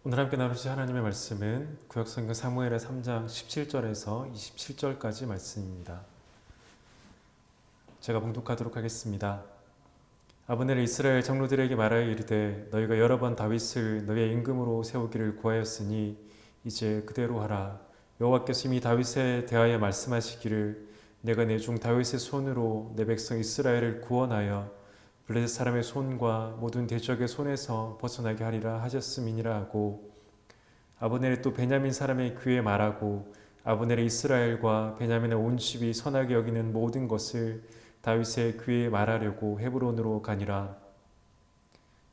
오늘 함께 나누실 하나님의 말씀은 구약성경 사무엘의 3장 17절에서 27절까지 말씀입니다. 제가 봉독하도록 하겠습니다. 아브넬이 이스라엘 장로들에게 말하여 이르되 너희가 여러 번 다윗을 너희의 임금으로 세우기를 구하였으니 이제 그대로 하라. 여호와께서 이미 다윗에 대하여 말씀하시기를 내가 내 중 다윗의 손으로 내 백성 이스라엘을 구원하여 블레셋 사람의 손과 모든 대적의 손에서 벗어나게 하리라 하셨음이니라 하고, 아브넬이 또 베냐민 사람의 귀에 말하고 아브넬이 이스라엘과 베냐민의 온 집이 선하게 여기는 모든 것을 다윗의 귀에 말하려고 헤브론으로 가니라.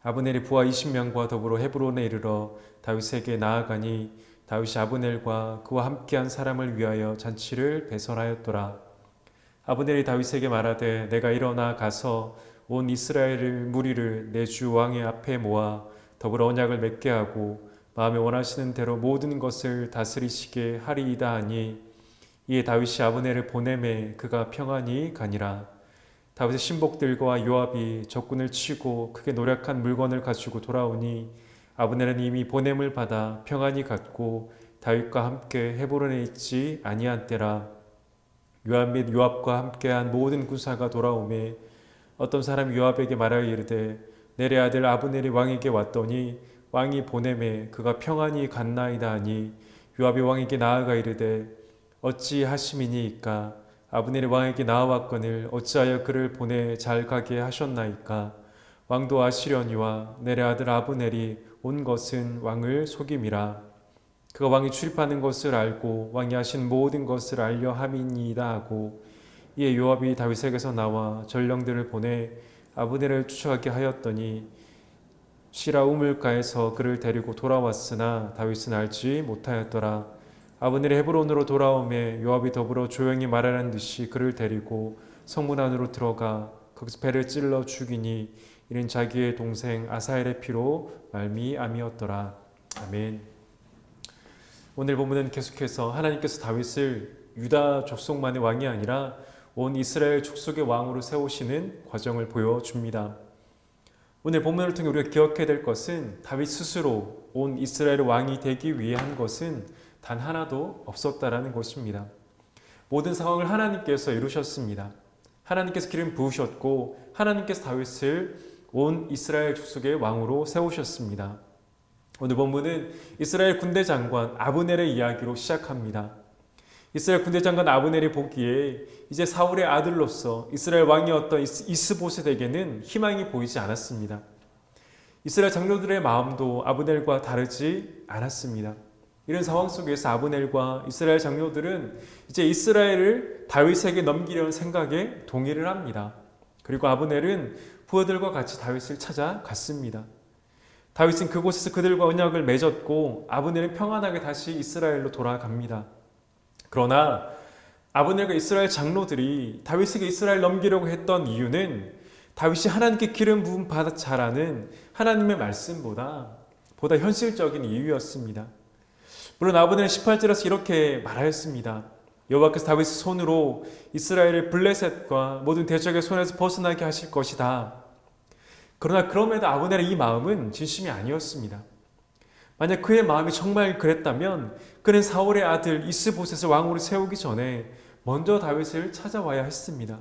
아브넬이 부하 20명과 더불어 헤브론에 이르러 다윗에게 나아가니 다윗이 아브넬과 그와 함께한 사람을 위하여 잔치를 배설하였더라. 아브넬이 다윗에게 말하되 내가 일어나 가서 온 이스라엘을 무리를 내 주 왕의 앞에 모아 더불어 언약을 맺게 하고 마음에 원하시는 대로 모든 것을 다스리시게 하리이다 하니, 이에 다윗이 아브넬을 보내매 그가 평안히 가니라. 다윗의 신복들과 요압이 적군을 치고 크게 노력한 물건을 가지고 돌아오니 아브넬은 이미 보냄을 받아 평안히 갔고 다윗과 함께 헤브론에 있지 아니한 때라. 요압 및 요압과 함께한 모든 군사가 돌아오매 어떤 사람이 요압에게 말하여 이르되 넬의 아들 아브넬이 왕에게 왔더니 왕이 보내매 그가 평안히 갔나이다 하니, 요압이 왕에게 나아가 이르되 어찌 하심이니이까? 아브넬이 왕에게 나아왔거늘 어찌하여 그를 보내 잘 가게 하셨나이까? 왕도 아시려니와 넬의 아들 아브넬이 온 것은 왕을 속임이라. 그가 왕이 출입하는 것을 알고 왕이 하신 모든 것을 알려 함이니이다 하고, 이에 요압이 다윗에게서 나와 전령들을 보내 아브넬을 쫓아가게 하였더니 시라 우물가에서 그를 데리고 돌아왔으나 다윗은 알지 못하였더라. 아브넬이 헤브론으로 돌아오매 요압이 더불어 조용히 말하는 듯이 그를 데리고 성문 안으로 들어가 거기서 배를 찔러 죽이니 이는 자기의 동생 아사엘의 피로 말미암이었더라. 아멘. 오늘 본문은 계속해서 하나님께서 다윗을 유다 족속만의 왕이 아니라 온 이스라엘 족속의 왕으로 세우시는 과정을 보여줍니다. 오늘 본문을 통해 우리가 기억해야 될 것은 다윗 스스로 온 이스라엘 왕이 되기 위해 한 것은 단 하나도 없었다라는 것입니다. 모든 상황을 하나님께서 이루셨습니다. 하나님께서 기름 부으셨고 하나님께서 다윗을 온 이스라엘 족속의 왕으로 세우셨습니다. 오늘 본문은 이스라엘 군대 장관 아브넬의 이야기로 시작합니다. 이스라엘 군대 장관 아브넬이 보기에 이제 사울의 아들로서 이스라엘 왕이었던 이스보셋에게는 희망이 보이지 않았습니다. 이스라엘 장로들의 마음도 아브넬과 다르지 않았습니다. 이런 상황 속에서 아브넬과 이스라엘 장로들은 이제 이스라엘을 다윗에게 넘기려는 생각에 동의를 합니다. 그리고 아브넬은 부하들과 같이 다윗을 찾아갔습니다. 다윗은 그곳에서 그들과 언약을 맺었고 아브넬은 평안하게 다시 이스라엘로 돌아갑니다. 그러나 아브넬과 이스라엘 장로들이 다윗에게 이스라엘 넘기려고 했던 이유는 다윗이 하나님께 기름 부음 받아 자라는 하나님의 말씀보다 현실적인 이유였습니다. 물론 아브넬은 18절에서 이렇게 말하였습니다. 여호와께서 다윗의 손으로 이스라엘을 블레셋과 모든 대적의 손에서 벗어나게 하실 것이다. 그러나 그럼에도 아브넬의 이 마음은 진심이 아니었습니다. 만약 그의 마음이 정말 그랬다면 그는 사울의 아들 이스보셋을 왕으로 세우기 전에 먼저 다윗을 찾아와야 했습니다.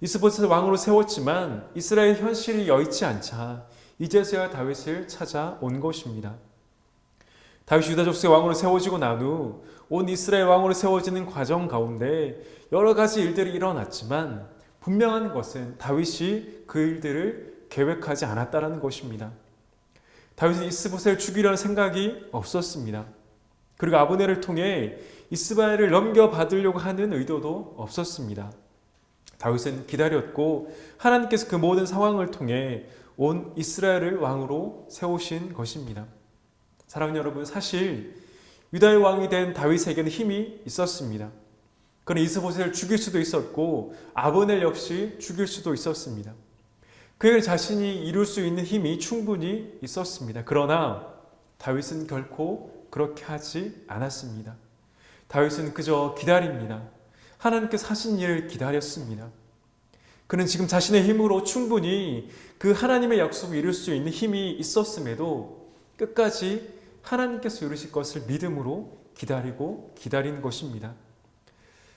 이스보셋을 왕으로 세웠지만 이스라엘 현실이 여의치 않자 이제서야 다윗을 찾아온 것입니다. 다윗이 유다 족속의 왕으로 세워지고 난 후 온 이스라엘 왕으로 세워지는 과정 가운데 여러 가지 일들이 일어났지만 분명한 것은 다윗이 그 일들을 계획하지 않았다는 것입니다. 다윗은 이스보셋을 죽이려는 생각이 없었습니다. 그리고 아브넬을 통해 이스라엘을 넘겨받으려고 하는 의도도 없었습니다. 다윗은 기다렸고 하나님께서 그 모든 상황을 통해 온 이스라엘을 왕으로 세우신 것입니다. 사랑하는 여러분, 사실 유다의 왕이 된 다윗에게는 힘이 있었습니다. 그는 이스보셋을 죽일 수도 있었고 아브넬 역시 죽일 수도 있었습니다. 그에게 자신이 이룰 수 있는 힘이 충분히 있었습니다. 그러나 다윗은 결코 그렇게 하지 않았습니다. 다윗은 그저 기다립니다. 하나님께서 하신 일을 기다렸습니다. 그는 지금 자신의 힘으로 충분히 그 하나님의 약속을 이룰 수 있는 힘이 있었음에도 끝까지 하나님께서 이루실 것을 믿음으로 기다린 것입니다.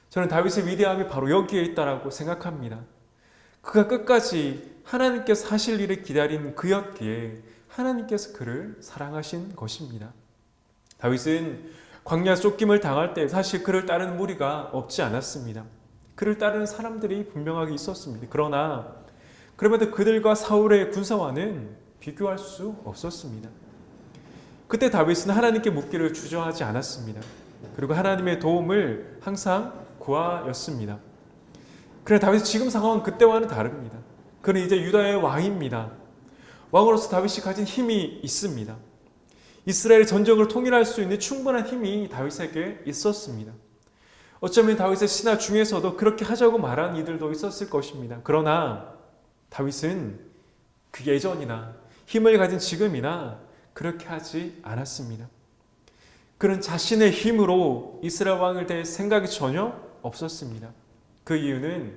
저는 다윗의 위대함이 바로 여기에 있다라고 생각합니다. 그가 끝까지 하나님께서 하실 일을 기다린 그였기에 하나님께서 그를 사랑하신 것입니다. 다윗은 광야 쫓김을 당할 때 사실 그를 따르는 무리가 없지 않았습니다. 그를 따르는 사람들이 분명하게 있었습니다. 그러나 그럼에도 그들과 사울의 군사와는 비교할 수 없었습니다. 그때 다윗은 하나님께 묻기를 주저하지 않았습니다. 그리고 하나님의 도움을 항상 구하였습니다. 그러나 다윗의 지금 상황은 그때와는 다릅니다. 그는 이제 유다의 왕입니다. 왕으로서 다윗이 가진 힘이 있습니다. 이스라엘 전적을 통일할 수 있는 충분한 힘이 다윗에게 있었습니다. 어쩌면 다윗의 신하 중에서도 그렇게 하자고 말한 이들도 있었을 것입니다. 그러나 다윗은 그 예전이나 힘을 가진 지금이나 그렇게 하지 않았습니다. 그는 자신의 힘으로 이스라엘 왕을 댈 생각이 전혀 없었습니다. 그 이유는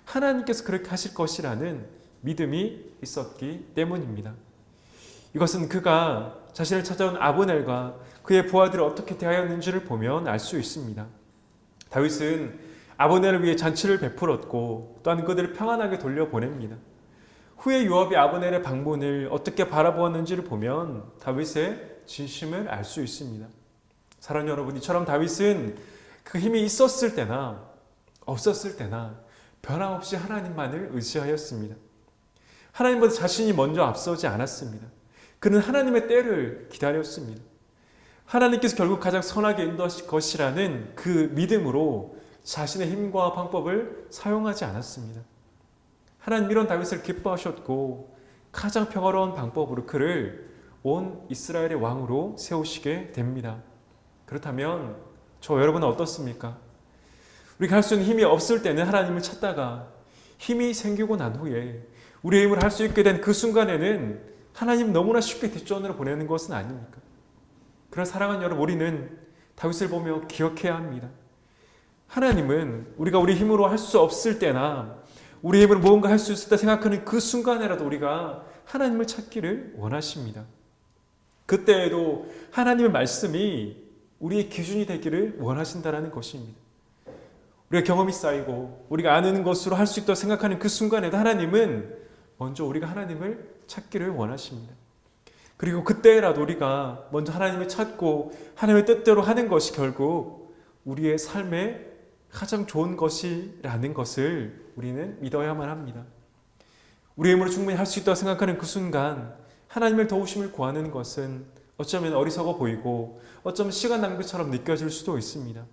하나님께서 그렇게 하실 것이라는 믿음이 있었기 때문입니다. 이것은 그가 자신을 찾아온 아브넬과 그의 부하들을 어떻게 대하였는지를 보면 알 수 있습니다. 다윗은 아브넬을 위해 잔치를 베풀었고 또한 그들을 평안하게 돌려보냅니다. 후에 요압이 아브넬의 방문을 어떻게 바라보았는지를 보면 다윗의 진심을 알 수 있습니다. 사랑하는 여러분, 이처럼 다윗은 그 힘이 있었을 때나 없었을 때나 변함없이 하나님만을 의지하였습니다. 하나님보다 자신이 먼저 앞서지 않았습니다. 그는 하나님의 때를 기다렸습니다. 하나님께서 결국 가장 선하게 인도하실 것이라는 그 믿음으로 자신의 힘과 방법을 사용하지 않았습니다. 하나님 이런 다윗을 기뻐하셨고 가장 평화로운 방법으로 그를 온 이스라엘의 왕으로 세우시게 됩니다. 그렇다면 저 여러분은 어떻습니까? 우리가 할 수 있는 힘이 없을 때는 하나님을 찾다가 힘이 생기고 난 후에 우리의 힘을 할 수 있게 된 그 순간에는 하나님 너무나 쉽게 뒷전으로 보내는 것은 아닙니까? 그런 사랑하는 여러분, 우리는 다윗을 보며 기억해야 합니다. 하나님은 우리가 우리 힘으로 할 수 없을 때나 우리 힘으로 무언가 할 수 있을 때 생각하는 그 순간에라도 우리가 하나님을 찾기를 원하십니다. 그때에도 하나님의 말씀이 우리의 기준이 되기를 원하신다는 것입니다. 우리가 경험이 쌓이고 우리가 아는 것으로 할 수 있다고 생각하는 그 순간에도 하나님은 먼저 우리가 하나님을 찾기를 원하십니다. 그리고 그때라도 우리가 먼저 하나님을 찾고 하나님의 뜻대로 하는 것이 결국 우리의 삶에 가장 좋은 것이라는 것을 우리는 믿어야만 합니다. 우리의 힘으로 충분히 할 수 있다고 생각하는 그 순간 하나님의 도우심을 구하는 것은 어쩌면 어리석어 보이고 어쩌면 시간 낭비처럼 느껴질 수도 있습니다.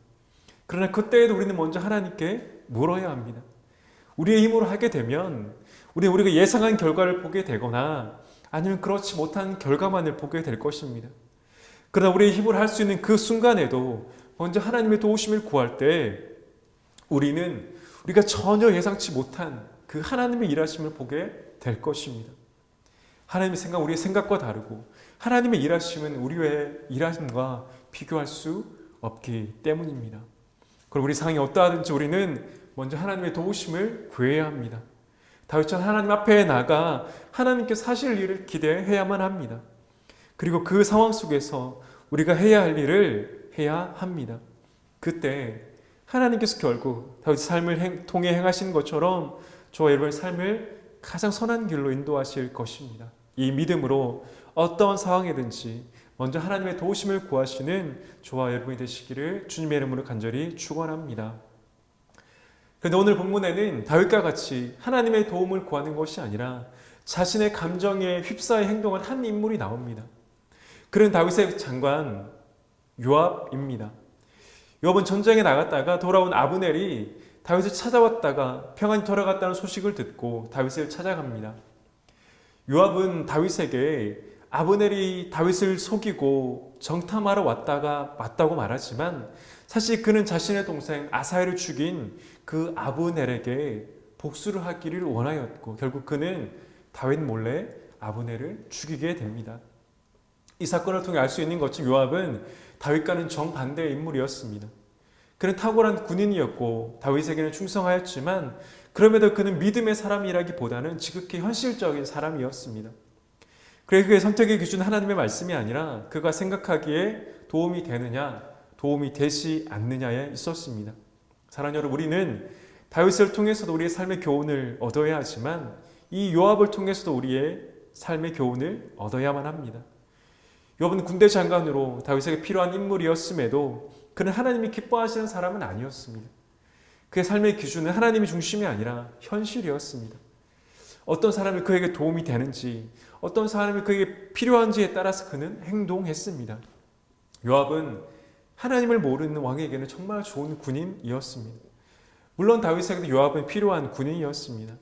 그러나 그때에도 우리는 먼저 하나님께 물어야 합니다. 우리의 힘으로 하게 되면 우리가 예상한 결과를 보게 되거나 아니면 그렇지 못한 결과만을 보게 될 것입니다. 그러나 우리의 힘으로 할 수 있는 그 순간에도 먼저 하나님의 도우심을 구할 때 우리가 전혀 예상치 못한 그 하나님의 일하심을 보게 될 것입니다. 하나님의 생각, 우리의 생각과 다르고 하나님의 일하심은 우리의 일하심과 비교할 수 없기 때문입니다. 그럼 우리 상황이 어떠하든지 우리는 먼저 하나님의 도우심을 구해야 합니다. 다윗처럼 하나님 앞에 나가 하나님께서 하실 일을 기대해야만 합니다. 그리고 그 상황 속에서 우리가 해야 할 일을 해야 합니다. 그때 하나님께서 결국 다윗의 삶을 통해 행하신 것처럼 저와 여러분의 삶을 가장 선한 길로 인도하실 것입니다. 이 믿음으로 어떠한 상황이든지 먼저 하나님의 도우심을 구하시는 저와 여러분이 되시기를 주님의 이름으로 간절히 축원합니다. 그런데 오늘 본문에는 다윗과 같이 하나님의 도움을 구하는 것이 아니라 자신의 감정에 휩싸여 행동한 한 인물이 나옵니다. 그는 다윗의 장관 요압입니다. 요압은 전쟁에 나갔다가 돌아온 아브넬이 다윗을 찾아왔다가 평안히 돌아갔다는 소식을 듣고 다윗을 찾아갑니다. 요압은 다윗에게 아브넬이 다윗을 속이고 정탐하러 왔다가 맞다고 말하지만 사실 그는 자신의 동생 아사엘을 죽인 그 아브넬에게 복수를 하기를 원하였고 결국 그는 다윗 몰래 아브넬을 죽이게 됩니다. 이 사건을 통해 알 수 있는 것처럼 요압은 다윗과는 정반대의 인물이었습니다. 그는 탁월한 군인이었고 다윗에게는 충성하였지만 그럼에도 그는 믿음의 사람이라기보다는 지극히 현실적인 사람이었습니다. 그래 그의 선택의 기준은 하나님의 말씀이 아니라 그가 생각하기에 도움이 되느냐 도움이 되지 않느냐에 있었습니다. 사랑하는 여러분, 우리는 다윗을 통해서도 우리의 삶의 교훈을 얻어야 하지만 이 요압을 통해서도 우리의 삶의 교훈을 얻어야만 합니다. 요압은 군대 장관으로 다윗에게 필요한 인물이었음에도 그는 하나님이 기뻐하시는 사람은 아니었습니다. 그의 삶의 기준은 하나님이 중심이 아니라 현실이었습니다. 어떤 사람이 그에게 도움이 되는지, 어떤 사람이 그에게 필요한지에 따라서 그는 행동했습니다. 요압은 하나님을 모르는 왕에게는 정말 좋은 군인이었습니다. 물론 다윗에게도 요압은 필요한 군인이었습니다.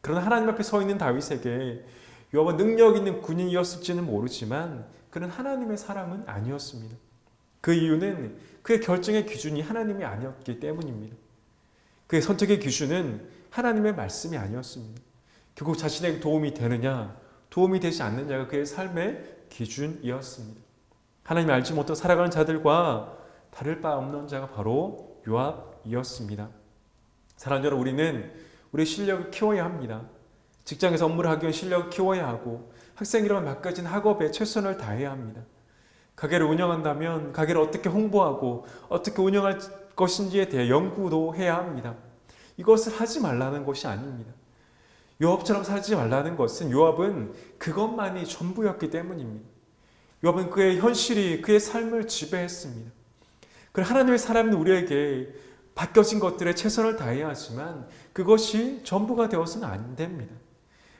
그러나 하나님 앞에 서 있는 다윗에게 요압은 능력 있는 군인이었을지는 모르지만 그는 하나님의 사람은 아니었습니다. 그 이유는 그의 결정의 기준이 하나님이 아니었기 때문입니다. 그의 선택의 기준은 하나님의 말씀이 아니었습니다. 결국 자신에게 도움이 되느냐, 도움이 되지 않느냐가 그의 삶의 기준이었습니다. 하나님이 알지 못하고 살아가는 자들과 다를 바 없는 자가 바로 요압이었습니다. 사랑하는 여러분, 우리는 우리의 실력을 키워야 합니다. 직장에서 업무를 하기 위해 실력을 키워야 하고 학생이라면 맡겨진 학업에 최선을 다해야 합니다. 가게를 운영한다면 가게를 어떻게 홍보하고 어떻게 운영할 것인지에 대해 연구도 해야 합니다. 이것을 하지 말라는 것이 아닙니다. 요압처럼 살지 말라는 것은 요압은 그것만이 전부였기 때문입니다. 요압은 그의 현실이 그의 삶을 지배했습니다. 그 하나님의 사람은 우리에게 바뀌어진 것들에 최선을 다해야 하지만 그것이 전부가 되어서는 안 됩니다.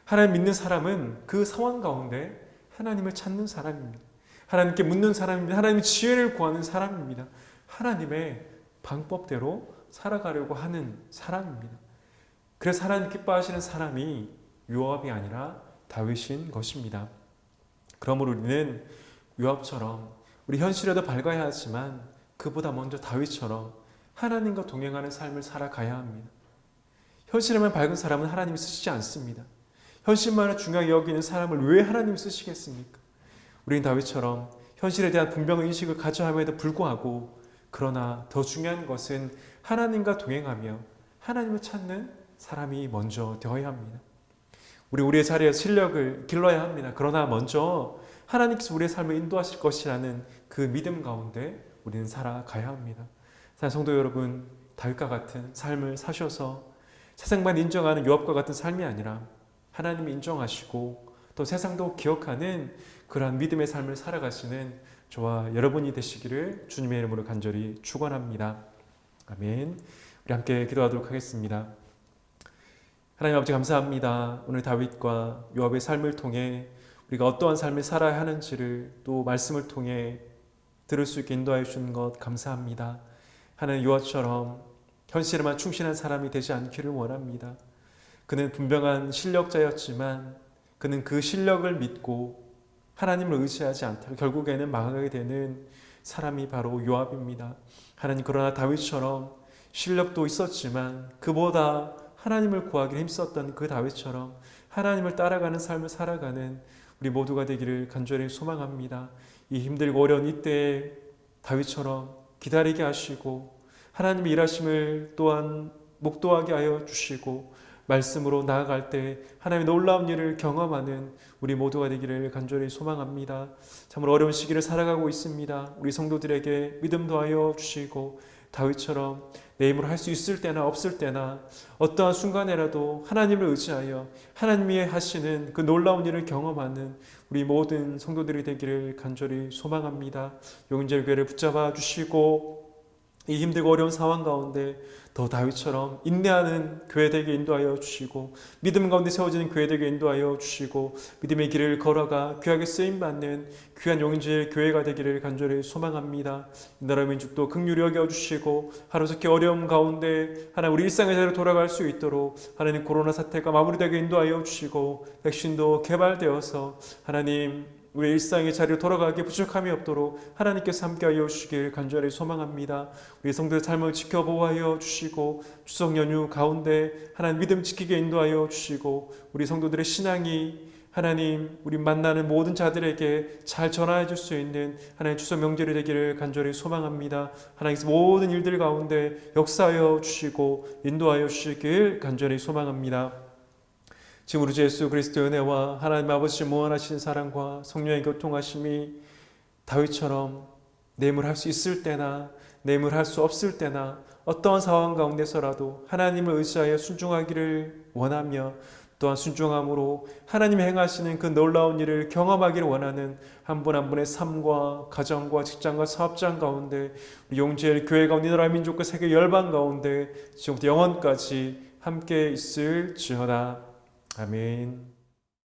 하나님 믿는 사람은 그 상황 가운데 하나님을 찾는 사람입니다. 하나님께 묻는 사람입니다. 하나님의 지혜를 구하는 사람입니다. 하나님의 방법대로 살아가려고 하는 사람입니다. 그래서 하나님 기뻐하시는 사람이 요압이 아니라 다윗인 것입니다. 그러므로 우리는 요압처럼 우리 현실에도 밝아야 하지만 그보다 먼저 다윗처럼 하나님과 동행하는 삶을 살아가야 합니다. 현실에만 밝은 사람은 하나님이 쓰시지 않습니다. 현실만을 중요하게 여기는 사람을 왜 하나님이 쓰시겠습니까? 우리는 다윗처럼 현실에 대한 분명한 인식을 가져야 함에도 불구하고 그러나 더 중요한 것은 하나님과 동행하며 하나님을 찾는 사람이 먼저 되어야 합니다. 우리의 자리에서 실력을 길러야 합니다. 그러나 먼저 하나님께서 우리의 삶을 인도하실 것이라는 그 믿음 가운데 우리는 살아가야 합니다. 성도 여러분, 다윗과 같은 삶을 사셔서 세상만 인정하는 요압과 같은 삶이 아니라 하나님이 인정하시고 또 세상도 기억하는 그러한 믿음의 삶을 살아가시는 저와 여러분이 되시기를 주님의 이름으로 간절히 축원합니다. 아멘. 우리 함께 기도하도록 하겠습니다. 하나님 아버지 감사합니다. 오늘 다윗과 요압의 삶을 통해 우리가 어떠한 삶을 살아야 하는지를 또 말씀을 통해 들을 수 있게 인도하여 주신 것 감사합니다. 하나님 요압처럼 현실에만 충실한 사람이 되지 않기를 원합니다. 그는 분명한 실력자였지만 그는 그 실력을 믿고 하나님을 의지하지 않다가 결국에는 망하게 되는 사람이 바로 요압입니다. 하나님, 그러나 다윗처럼 실력도 있었지만 그보다 하나님을 구하기를 힘썼던 그 다윗처럼 하나님을 따라가는 삶을 살아가는 우리 모두가 되기를 간절히 소망합니다. 이 힘들고 어려운 이때에 다윗처럼 기다리게 하시고 하나님의 일하심을 또한 목도하게 하여 주시고 말씀으로 나아갈 때 하나님의 놀라운 일을 경험하는 우리 모두가 되기를 간절히 소망합니다. 참으로 어려운 시기를 살아가고 있습니다. 우리 성도들에게 믿음 더하여 주시고 다윗처럼 내 힘으로 할 수 있을 때나 없을 때나 어떠한 순간에라도 하나님을 의지하여 하나님이 하시는 그 놀라운 일을 경험하는 우리 모든 성도들이 되기를 간절히 소망합니다. 용인제 교회를 붙잡아 주시고 이 힘들고 어려운 상황 가운데 더 다윗처럼 인내하는 교회 되게 인도하여 주시고 믿음 가운데 세워지는 교회 되게 인도하여 주시고 믿음의 길을 걸어가 귀하게 쓰임받는 귀한 용인제 교회가 되기를 간절히 소망합니다. 이 나라 민족도 긍휼히 여겨주시고 하루속히 어려움 가운데 하나님 우리 일상의 자리로 돌아갈 수 있도록 하나님 코로나 사태가 마무리되게 인도하여 주시고 백신도 개발되어서 하나님 우리 일상의 자리로 돌아가기에 부족함이 없도록 하나님께서 함께하여 주시길 간절히 소망합니다. 우리 성도의 삶을 지켜보호하여 주시고 추석 연휴 가운데 하나님 믿음 지키게 인도하여 주시고 우리 성도들의 신앙이 하나님 우리 만나는 모든 자들에게 잘 전하여 줄 수 있는 하나님 추석 명절이 되기를 간절히 소망합니다. 하나님께서 모든 일들 가운데 역사하여 주시고 인도하여 주시길 간절히 소망합니다. 지금 우리 주 예수 그리스도의 은혜와 하나님 아버지 무한하신 사랑과 성령의 교통하심이 다윗처럼 내 힘을 할 수 있을 때나 내 힘을 할 수 없을 때나 어떠한 상황 가운데서라도 하나님을 의지하여 순종하기를 원하며 또한 순종함으로 하나님이 행하시는 그 놀라운 일을 경험하기를 원하는 한 분 한 분의 삶과 가정과 직장과 사업장 가운데 용지엘 교회 가운데 나라 민족과 세계 열방 가운데 지금부터 영원까지 함께 있을지어다. 아멘.